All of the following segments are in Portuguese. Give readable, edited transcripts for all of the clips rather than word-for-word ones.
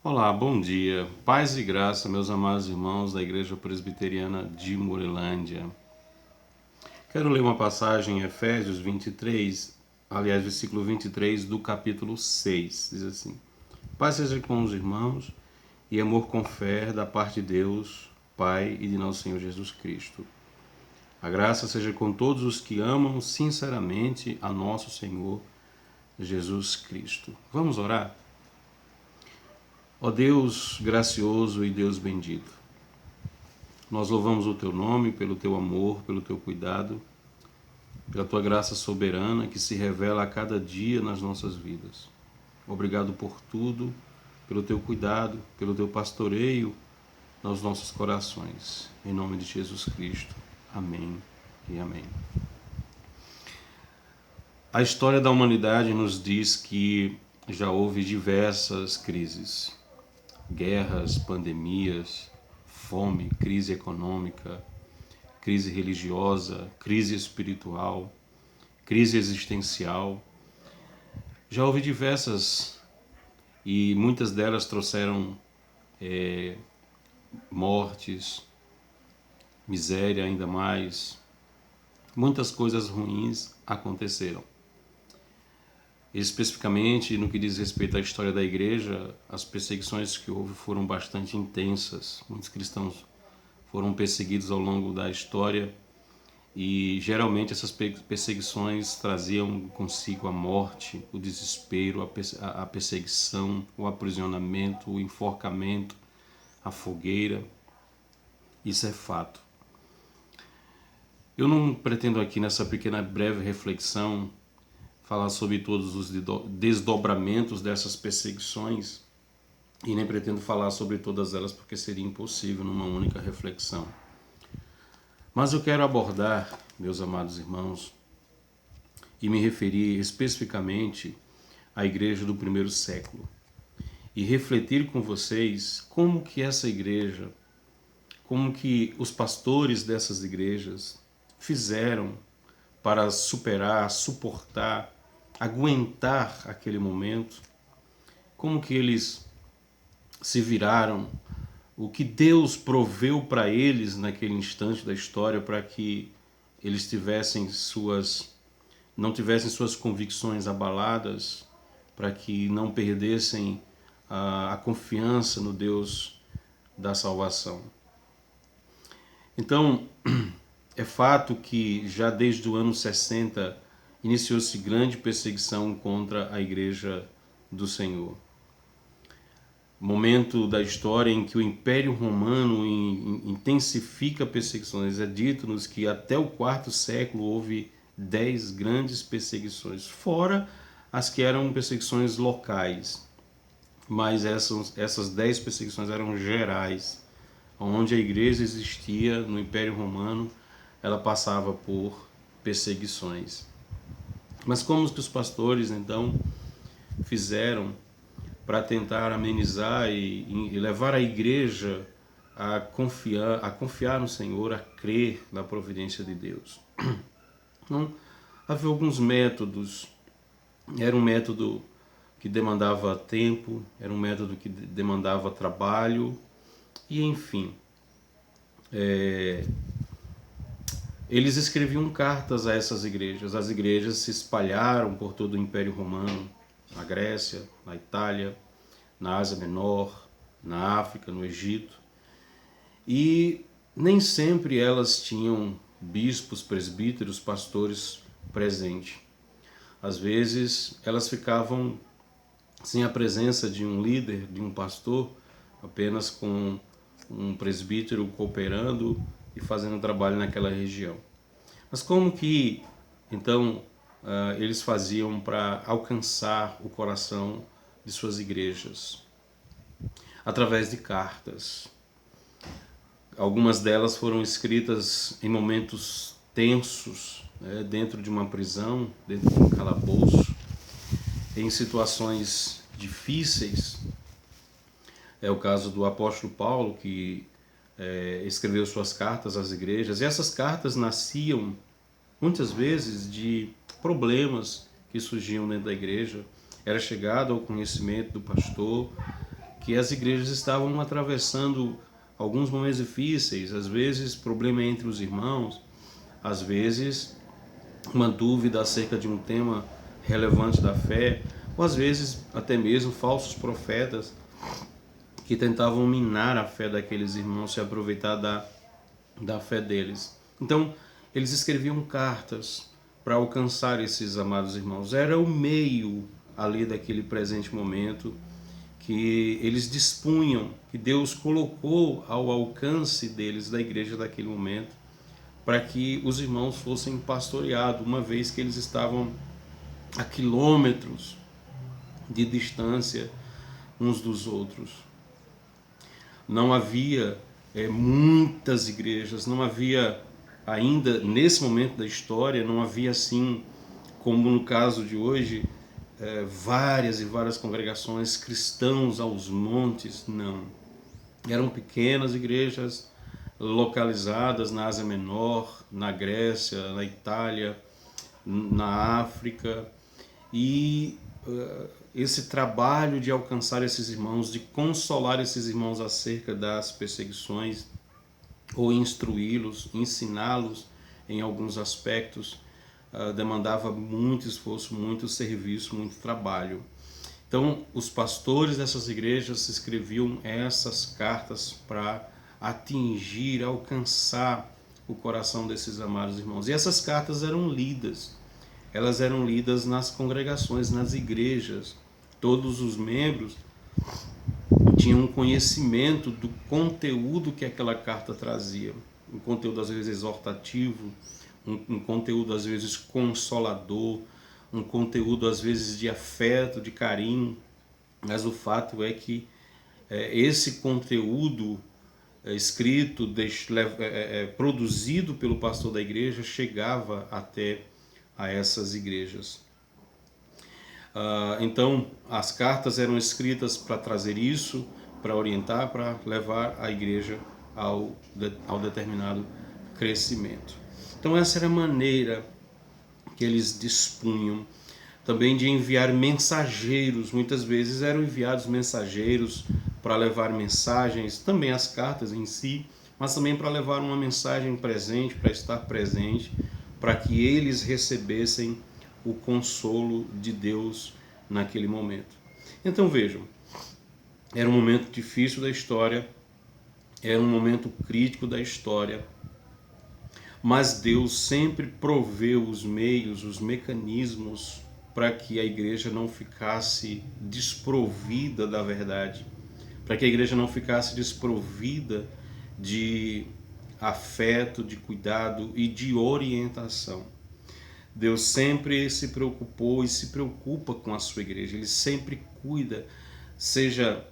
Olá, bom dia. Paz e graça, meus amados irmãos da Igreja Presbiteriana de Morelândia. Quero ler uma passagem em Efésios 23, versículo 23 do capítulo 6. Diz assim: Paz seja com os irmãos e amor com fé da parte de Deus, Pai e de nosso Senhor Jesus Cristo. A graça seja com todos os que amam sinceramente a nosso Senhor Jesus Cristo. Vamos orar? Ó Deus gracioso e Deus bendito, nós louvamos o Teu nome pelo Teu amor, pelo Teu cuidado, pela Tua graça soberana que se revela a cada dia nas nossas vidas. Obrigado por tudo, pelo Teu cuidado, pelo Teu pastoreio nos nossos corações. Em nome de Jesus Cristo. Amém e amém. A história da humanidade nos diz que já houve diversas crises. Guerras, pandemias, fome, crise econômica, crise religiosa, crise espiritual, crise existencial. Já houve diversas e muitas delas trouxeram mortes, miséria ainda mais. Muitas coisas ruins aconteceram. Especificamente no que diz respeito à história da igreja, as perseguições que houve foram bastante intensas. Muitos cristãos foram perseguidos ao longo da história e geralmente essas perseguições traziam consigo a morte, o desespero, a perseguição, o aprisionamento, o enforcamento, a fogueira. Isso é fato. Eu não pretendo aqui nessa pequena breve reflexão falar sobre todos os desdobramentos dessas perseguições e nem pretendo falar sobre todas elas porque seria impossível numa única reflexão. Mas eu quero abordar, meus amados irmãos, e me referir especificamente à igreja do primeiro século e refletir com vocês como que essa igreja, como que os pastores dessas igrejas fizeram para superar, suportar, aguentar aquele momento, como que eles se viraram, o que Deus proveu para eles naquele instante da história para que eles não tivessem suas convicções abaladas, para que não perdessem a confiança no Deus da salvação. Então, é fato que já desde o ano 60 iniciou-se grande perseguição contra a Igreja do Senhor. Momento da história em que o Império Romano intensifica perseguições. É dito-nos que até o quarto século houve 10 grandes perseguições, fora as que eram perseguições locais. Mas essas 10 perseguições eram gerais. Onde a igreja existia no Império Romano, ela passava por perseguições. Mas como que os pastores então fizeram para tentar amenizar e levar a igreja a confiar no Senhor, a crer na providência de Deus? Então, havia alguns métodos. Era um método que demandava tempo, era um método que demandava trabalho e, enfim, eles escreviam cartas a essas igrejas. As igrejas se espalharam por todo o Império Romano, na Grécia, na Itália, na Ásia Menor, na África, no Egito. E nem sempre elas tinham bispos, presbíteros, pastores presentes. Às vezes elas ficavam sem a presença de um líder, de um pastor, apenas com um presbítero cooperando e fazendo trabalho naquela região. Mas como que, então, eles faziam para alcançar o coração de suas igrejas? Através de cartas. Algumas delas foram escritas em momentos tensos, dentro de uma prisão, dentro de um calabouço, em situações difíceis. É o caso do apóstolo Paulo, que escreveu suas cartas às igrejas, e essas cartas nasciam muitas vezes de problemas que surgiam dentro da igreja. Era chegado ao conhecimento do pastor que as igrejas estavam atravessando alguns momentos difíceis, às vezes problema entre os irmãos, às vezes uma dúvida acerca de um tema relevante da fé, ou às vezes até mesmo falsos profetas que tentavam minar a fé daqueles irmãos, se aproveitar da fé deles. Então, eles escreviam cartas para alcançar esses amados irmãos. Era o meio ali daquele presente momento que eles dispunham, que Deus colocou ao alcance deles, da igreja daquele momento, para que os irmãos fossem pastoreados, uma vez que eles estavam a quilômetros de distância uns dos outros. Não havia muitas igrejas, não havia ainda, nesse momento da história, não havia assim, como no caso de hoje, várias e várias congregações, cristãos aos montes, não. Eram pequenas igrejas localizadas na Ásia Menor, na Grécia, na Itália, na África, e esse trabalho de alcançar esses irmãos, de consolar esses irmãos acerca das perseguições, ou instruí-los, ensiná-los em alguns aspectos, demandava muito esforço, muito serviço, muito trabalho. Então, os pastores dessas igrejas escreviam essas cartas para atingir, alcançar o coração desses amados irmãos. E essas cartas eram lidas. Elas eram lidas nas congregações, nas igrejas. Todos os membros tinham um conhecimento do conteúdo que aquela carta trazia. Um conteúdo às vezes exortativo, um conteúdo às vezes consolador, um conteúdo às vezes de afeto, de carinho. Mas o fato é que esse conteúdo escrito, produzido pelo pastor da igreja, chegava até a essas igrejas. Então, as cartas eram escritas para trazer isso, para orientar, para levar a igreja ao determinado crescimento. Então, essa era a maneira que eles dispunham também de enviar mensageiros. Muitas vezes eram enviados mensageiros para levar mensagens, também as cartas em si, mas também para levar uma mensagem presente, para estar presente, para que eles recebessem o consolo de Deus naquele momento. Então vejam, era um momento difícil da história, era um momento crítico da história, mas Deus sempre proveu os meios, os mecanismos para que a igreja não ficasse desprovida da verdade, para que a igreja não ficasse desprovida de afeto, de cuidado e de orientação. Deus sempre se preocupou e se preocupa com a sua igreja, Ele sempre cuida, seja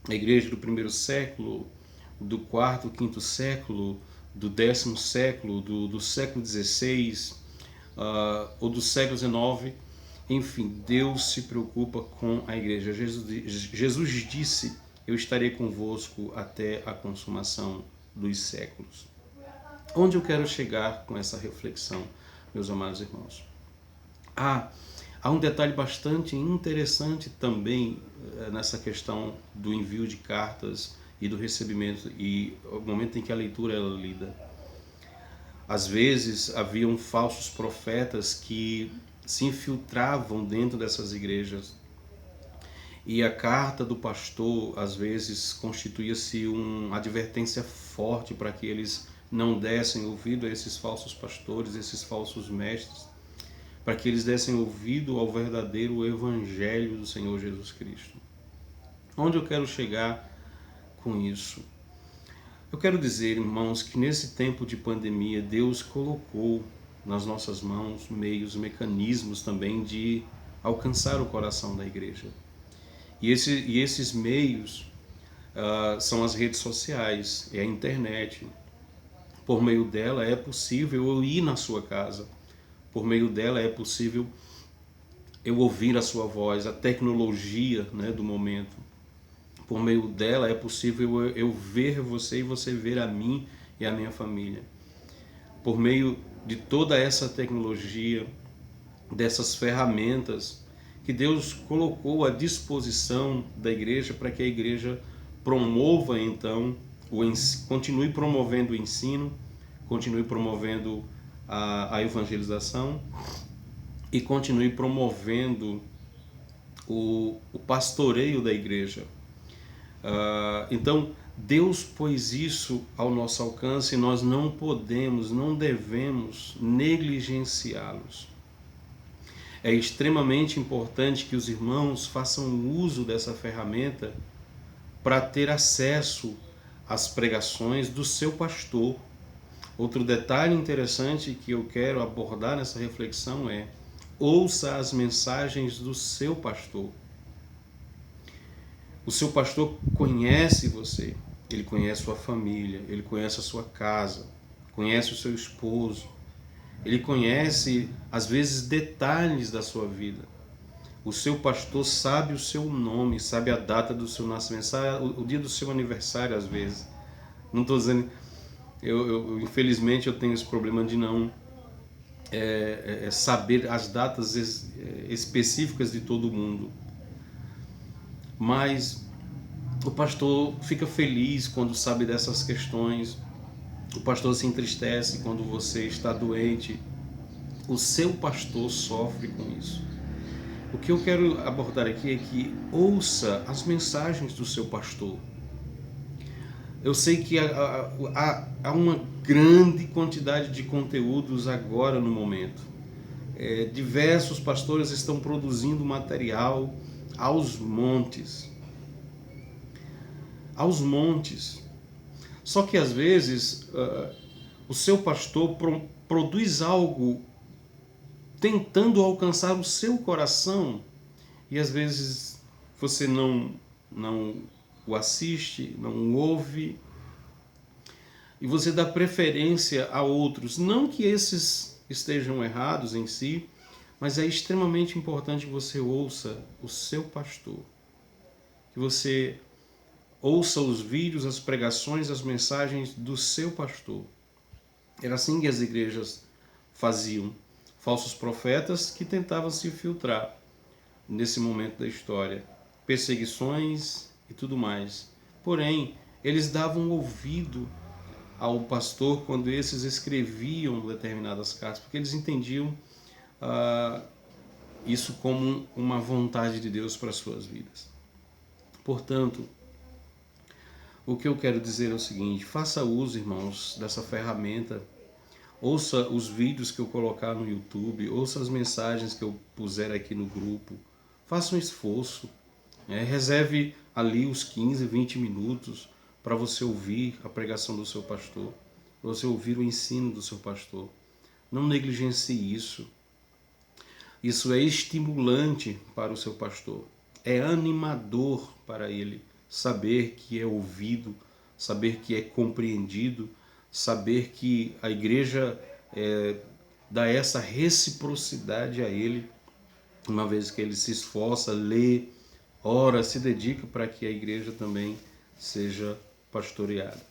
a igreja do primeiro século, do quarto, quinto século, do 10º século, do século XVI, ou do século XIX, enfim, Deus se preocupa com a igreja. Jesus disse: eu estarei convosco até a consumação dos séculos. Onde eu quero chegar com essa reflexão, meus amados irmãos? Há um detalhe bastante interessante também nessa questão do envio de cartas e do recebimento e o momento em que a leitura era lida. Às vezes haviam falsos profetas que se infiltravam dentro dessas igrejas, e a carta do pastor às vezes constituía-se uma advertência forte para que eles não dessem ouvido a esses falsos pastores, esses falsos mestres, para que eles dessem ouvido ao verdadeiro evangelho do Senhor Jesus Cristo. Onde eu quero chegar com isso? Eu quero dizer, irmãos, que nesse tempo de pandemia Deus colocou nas nossas mãos meios, mecanismos também de alcançar o coração da igreja. E esses meios são as redes sociais, é a internet. Por meio dela é possível eu ir na sua casa. Por meio dela é possível eu ouvir a sua voz, a tecnologia, né, do momento. Por meio dela é possível eu ver você e você ver a mim e a minha família. Por meio de toda essa tecnologia, dessas ferramentas que Deus colocou à disposição da igreja para que a igreja promova então, continue promovendo o ensino, continue promovendo a evangelização e continue promovendo o pastoreio da igreja. Então, Deus pôs isso ao nosso alcance e nós não podemos, não devemos negligenciá-los. É extremamente importante que os irmãos façam uso dessa ferramenta para ter acesso às pregações do seu pastor. Outro detalhe interessante que eu quero abordar nessa reflexão é: ouça as mensagens do seu pastor. O seu pastor conhece você, ele conhece sua família, ele conhece a sua casa, conhece o seu esposo, ele conhece, às vezes, detalhes da sua vida. O seu pastor sabe o seu nome, sabe a data do seu nascimento, sabe o dia do seu aniversário, às vezes. Não estou dizendo... Infelizmente, eu tenho esse problema de não saber as datas específicas de todo mundo. Mas o pastor fica feliz quando sabe dessas questões. O pastor se entristece quando você está doente. O seu pastor sofre com isso. O que eu quero abordar aqui é que ouça as mensagens do seu pastor. Eu sei que há uma grande quantidade de conteúdos agora no momento. Diversos pastores estão produzindo material aos montes. Aos montes. Só que às vezes o seu pastor produz algo tentando alcançar o seu coração e às vezes você não o assiste, não o ouve e você dá preferência a outros. Não que esses estejam errados em si, mas é extremamente importante que você ouça o seu pastor, que você ouça os vídeos, as pregações, as mensagens do seu pastor. Era assim que as igrejas faziam. Falsos profetas que tentavam se infiltrar nesse momento da história. Perseguições e tudo mais. Porém, eles davam ouvido ao pastor quando esses escreviam determinadas cartas, porque eles entendiam isso como uma vontade de Deus para as suas vidas. Portanto, o que eu quero dizer é o seguinte: faça uso, irmãos, dessa ferramenta. Ouça os vídeos que eu colocar no YouTube, ouça as mensagens que eu puser aqui no grupo. Faça um esforço. Reserve ali os 15, 20 minutos para você ouvir a pregação do seu pastor, para você ouvir o ensino do seu pastor. Não negligencie isso. Isso é estimulante para o seu pastor. É animador para ele saber que é ouvido, saber que é compreendido, saber que a igreja dá essa reciprocidade a ele, uma vez que ele se esforça, lê, ora, se dedica para que a igreja também seja pastoreada.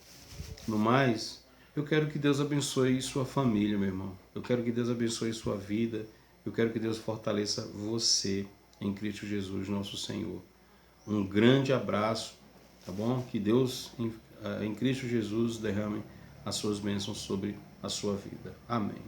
No mais, eu quero que Deus abençoe sua família, meu irmão. Eu quero que Deus abençoe sua vida. Eu quero que Deus fortaleça você em Cristo Jesus, nosso Senhor. Um grande abraço, tá bom? Que Deus, em Cristo Jesus, derrame as suas bênçãos sobre a sua vida. Amém.